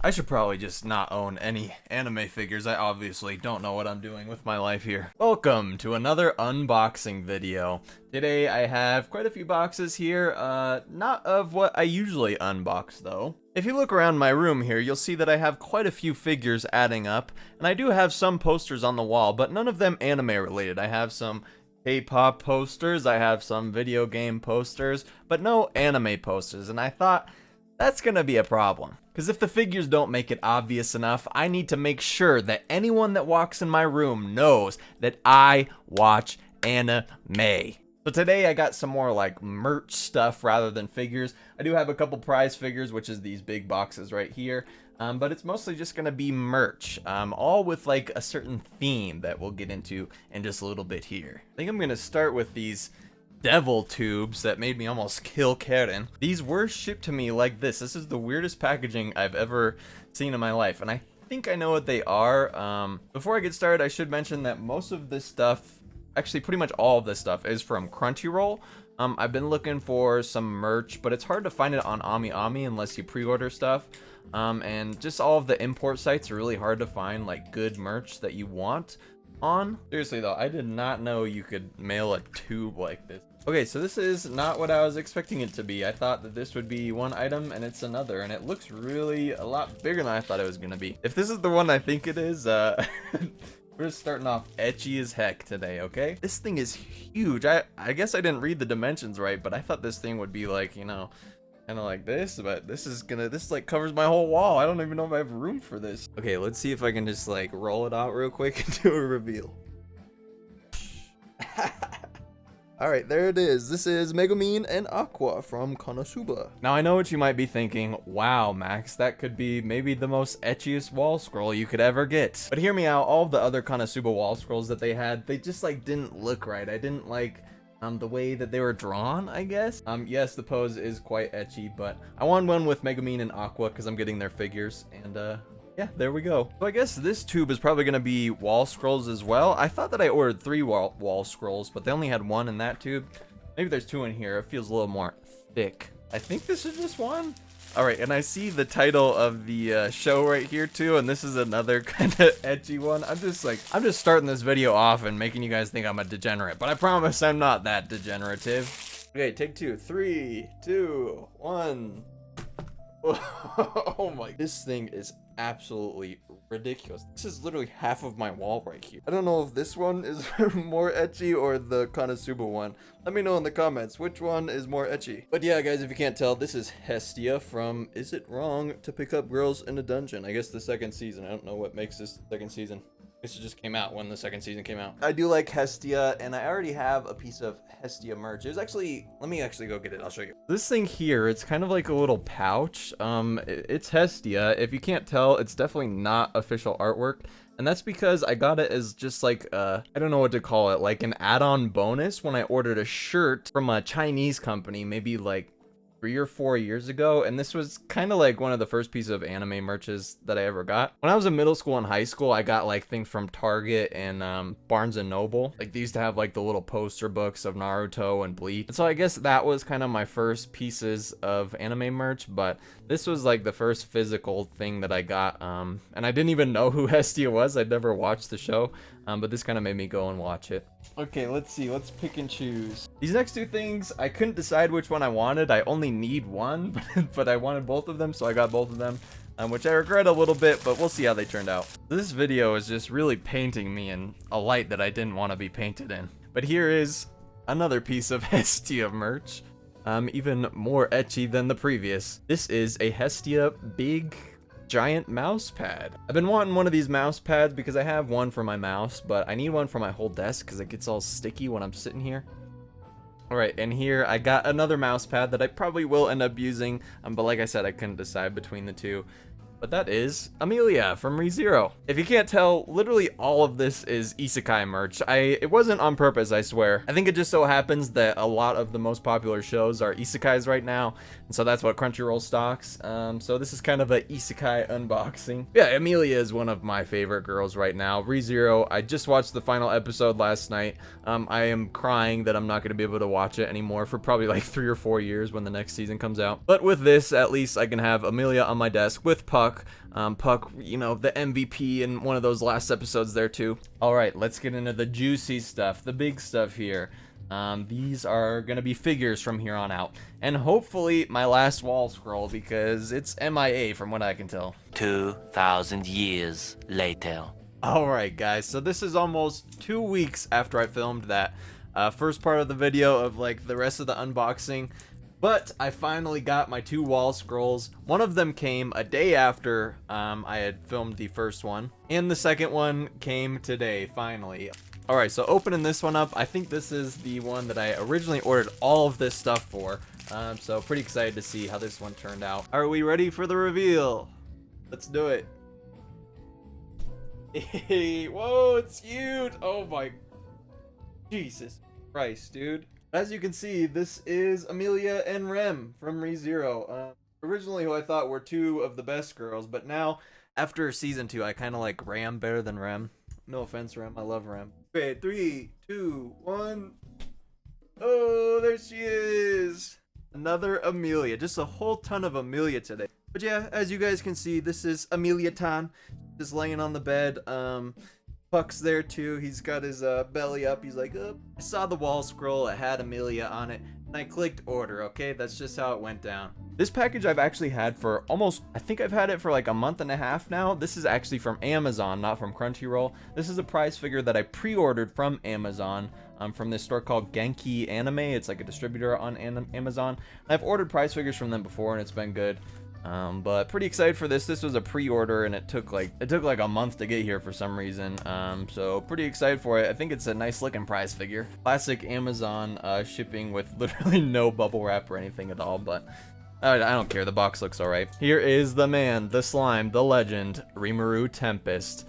I should probably just not own any anime figures. I obviously don't know what I'm doing with my life here. Welcome to another unboxing video. Today I have quite a few boxes here, not of what I usually unbox though. If you look around my room here, you'll see that I have quite a few figures adding up, and I do have some posters on the wall, but none of them anime related. I have some K-pop posters, I have some video game posters, but no anime posters, and I thought that's gonna be a problem. Because if the figures don't make it obvious enough, I need to make sure that anyone that walks in my room knows that I watch anime. So today I got some more like merch stuff rather than figures. I do have a couple prize figures, which is these big boxes right here. But it's mostly just gonna be merch, all with like a certain theme that we'll get into in just a little bit here. I think I'm gonna start with these devil tubes that made me almost kill Karen. These were shipped to me like this. This is the weirdest packaging I've ever seen in my life, and I think I know what they are. Before I get started, I should mention that most of this stuff, actually pretty much all of this stuff, is from Crunchyroll. I've been looking for some merch, but it's hard to find it on AmiAmi unless you pre-order stuff. And just all of the import sites are really hard to find like good merch that you want on. Seriously though, I did not know you could mail a tube like this. Okay, so this is not what I was expecting it to be. I thought that this would be one item and it's another, and it looks really a lot bigger than I thought it was gonna be. If this is the one I think it is, we're just starting off etchy as heck today, okay? This thing is huge. I guess I didn't read the dimensions right, but I thought this thing would be like, you know, kind of like this, but this like covers my whole wall. I don't even know if I have room for this. Okay, let's see if I can just like roll it out real quick and do a reveal. All right, there it is. This is Megumin and Aqua from Konosuba. Now I know what you might be thinking. Wow, Max, that could be maybe the most etchiest wall scroll you could ever get. But hear me out. All of the other Konosuba wall scrolls that they had, they just like didn't look right. I didn't like the way that they were drawn, I guess. Yes, the pose is quite etchy, but I wanted one with Megumin and Aqua because I'm getting their figures, and yeah, there we go. So I guess this tube is probably gonna be wall scrolls as well. I thought that I ordered 3 wall scrolls, but they only had 1 in that tube. Maybe there's 2 in here. It feels a little more thick. I think this is just 1. All right, and I see the title of the show right here too, and this is another kind of edgy one. I'm just starting this video off and making you guys think I'm a degenerate, but I promise I'm not that degenerative. Okay, take 2. 3, 2, 1. Oh my, this thing is absolutely ridiculous. This is literally half of my wall right here. I don't know if this one is more etchy or the Konosuba one. Let me know in the comments which one is more etchy. But yeah, guys, if you can't tell, this is Hestia from Is It Wrong to Pick Up Girls in a Dungeon? I guess the 2nd season. I don't know what makes this 2nd season. This just came out when the 2nd season came out. I do like Hestia, and I already have a piece of Hestia merch. It was actually, let me actually go get it. I'll show you. This thing here, it's kind of like a little pouch. It's Hestia. If you can't tell, it's definitely not official artwork. And that's because I got it as just like, I don't know what to call it, like an add-on bonus when I ordered a shirt from a Chinese company, maybe like 3 or 4 years ago, and this was kind of like one of the first pieces of anime merches that I ever got. When I was in middle school and high school, I got like things from Target and Barnes and Noble. Like they used to have like the little poster books of Naruto and Bleach. And so I guess that was kind of my first pieces of anime merch, but this was like the first physical thing that I got. And I didn't even know who Hestia was. I'd never watched the show. But this kind of made me go and watch it. Okay, let's see. Let's pick and choose. These next 2 things, I couldn't decide which one I wanted. I only need one, but I wanted both of them, so I got both of them, which I regret a little bit, but we'll see how they turned out. This video is just really painting me in a light that I didn't want to be painted in. But here is another piece of Hestia merch, even more etchy than the previous. This is a Hestia big giant mouse pad. I've been wanting one of these mouse pads because I have one for my mouse, but I need one for my whole desk because it gets all sticky when I'm sitting here. All right, and here I got another mouse pad that I probably will end up using, but like I said, I couldn't decide between the 2. But that is Amelia from ReZero. If you can't tell, literally all of this is isekai merch. It wasn't on purpose, I swear. I think it just so happens that a lot of the most popular shows are isekais right now, and so that's what Crunchyroll stocks. So this is kind of a isekai unboxing. Yeah, Amelia is one of my favorite girls right now. ReZero, I just watched the final episode last night. I am crying that I'm not going to be able to watch it anymore for probably like 3 or 4 years when the next season comes out. But with this, at least I can have Amelia on my desk with Puck Puck. Puck, you know, the MVP in one of those last episodes there too. All right, let's get into the juicy stuff, the big stuff here. These are gonna be figures from here on out, and hopefully my last wall scroll, because it's MIA from what I can tell. 2,000 years later. Alright guys, so this is almost 2 weeks after I filmed that first part of the video of like the rest of the unboxing, but I finally got my 2 wall scrolls. One of them came a day after I had filmed the first one, and the second one came today, finally. Alright, so opening this one up, I think this is the one that I originally ordered all of this stuff for, so pretty excited to see how this one turned out. Are we ready for the reveal? Let's do it. Hey, whoa, it's huge! Oh my, Jesus Christ, dude. As you can see, this is Amelia and Rem from ReZero. Originally who I thought were 2 of the best girls, but now, after season 2, I kind of like Ram better than Rem. No offense, Rem. I love Rem. Okay, 3, 2, 1. Oh, there she is. Another Amelia. Just a whole ton of Amelia today. But yeah, as you guys can see, this is Amelia Tan. Just laying on the bed. Puck's there too. He's got his belly up. He's like, oh. I saw the wall scroll. It had Amelia on it. And I clicked order, okay? That's just how it went down. This package I've actually had for almost, I think I've had it for like a month and a half now. This is actually from Amazon, not from Crunchyroll. This is a prize figure that I pre-ordered from Amazon, from this store called Genki Anime. It's like a distributor on Amazon. I've ordered prize figures from them before and it's been good. But pretty excited for this. This was a pre-order and it took like a month to get here for some reason. So pretty excited for it. I think it's a nice looking prize figure. Classic Amazon shipping with literally no bubble wrap or anything at all, but I don't care. The box looks alright. Here is the man, the slime, the legend, Rimuru Tempest.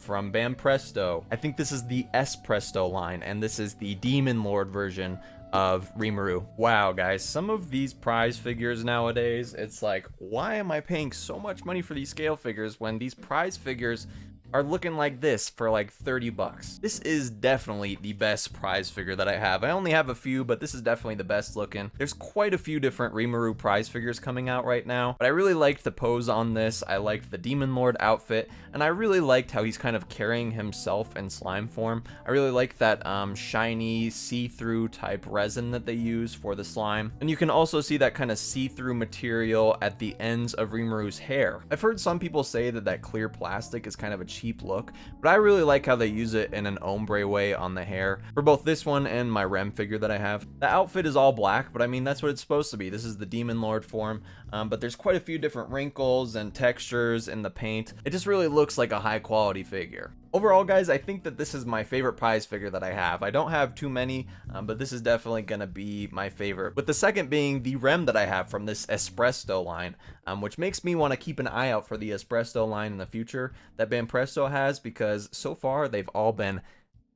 From Banpresto. I think this is the Espresto line, and this is the Demon Lord version of Rimuru. Wow, guys, some of these prize figures nowadays, it's like, why am I paying so much money for these scale figures when these prize figures are looking like this for like 30 bucks. This is definitely the best prize figure that I have. I only have a few, but this is definitely the best looking. There's quite a few different Rimuru prize figures coming out right now, but I really liked the pose on this. I liked the Demon Lord outfit, and I really liked how he's kind of carrying himself in slime form. I really like that shiny see-through type resin that they use for the slime, and you can also see that kind of see-through material at the ends of Rimuru's hair. I've heard some people say that that clear plastic is kind of a cheap look, but I really like how they use it in an ombre way on the hair for both this one and my Rem figure that I have. The outfit is all black, but I mean, that's what it's supposed to be. This is the Demon Lord form, but there's quite a few different wrinkles and textures in the paint. It just really looks like a high quality figure. Overall, guys, I think that this is my favorite prize figure that I have. I don't have too many, but this is definitely gonna be my favorite, with the second being the Rem that I have from this Espresto line, which makes me want to keep an eye out for the Espresto line in the future that Banpresto has, because so far they've all been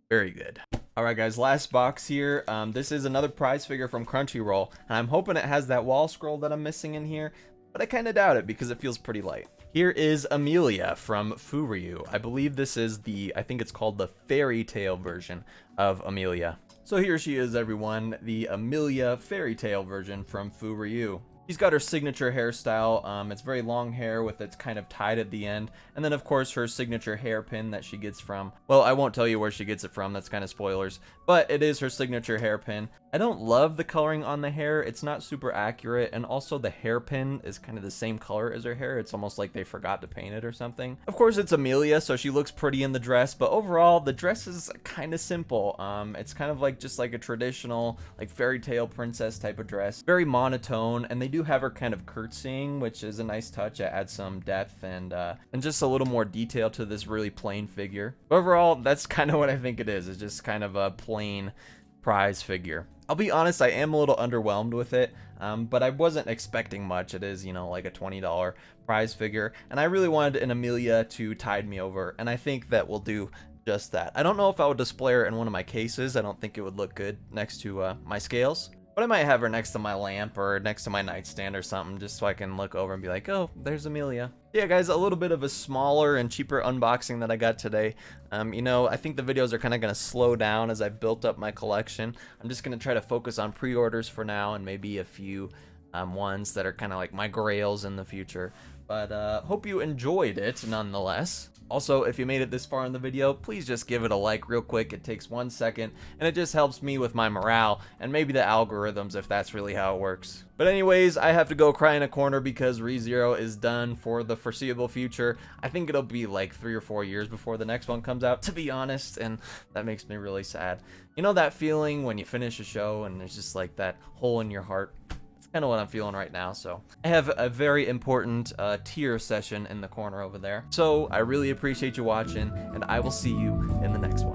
very good. Alright guys, last box here. This is another prize figure from Crunchyroll, and I'm hoping it has that wall scroll that I'm missing in here, but I kind of doubt it because it feels pretty light. Here is Amelia from Furyu. I believe this is I think it's called the fairy tale version of Amelia. So here she is, everyone, the Amelia fairy tale version from Furyu. She's got her signature hairstyle. It's very long hair with it's kind of tied at the end. And then, of course, her signature hairpin that she gets from, well, I won't tell you where she gets it from. That's kind of spoilers. But it is her signature hairpin. I don't love the coloring on the hair. It's not super accurate. And also the hairpin is kind of the same color as her hair. It's almost like they forgot to paint it or something. Of course, it's Amelia, so she looks pretty in the dress. But overall, the dress is kind of simple. It's kind of like just like a traditional like fairy tale princess type of dress. Very monotone. And they do have her kind of curtsying, which is a nice touch. It adds some depth and just a little more detail to this really plain figure. Overall, that's kind of what I think it is. It's just kind of a plain prize figure. I'll be honest, I am a little underwhelmed with it, but I wasn't expecting much. It is, you know, like a $20 prize figure, and I really wanted an Amelia to tide me over, and I think that will do just that. I don't know if I would display her in one of my cases. I don't think it would look good next to my scales. But I might have her next to my lamp or next to my nightstand or something, just so I can look over and be like, oh, there's Amelia. Yeah, guys, a little bit of a smaller and cheaper unboxing that I got today. You know, I think the videos are kind of going to slow down as I built up my collection. I'm just going to try to focus on pre-orders for now and maybe a few ones that are kind of like my grails in the future. But hope you enjoyed it nonetheless. Also, if you made it this far in the video, please just give it a like real quick. It takes 1 second, and it just helps me with my morale, and maybe the algorithms if that's really how it works. But anyways, I have to go cry in a corner because ReZero is done for the foreseeable future. I think it'll be like 3 or 4 years before the next one comes out, to be honest, and that makes me really sad. You know that feeling when you finish a show and there's just like that hole in your heart? Kind of what I'm feeling right now. So I have a very important tier session in the corner over there. So I really appreciate you watching, and I will see you in the next one.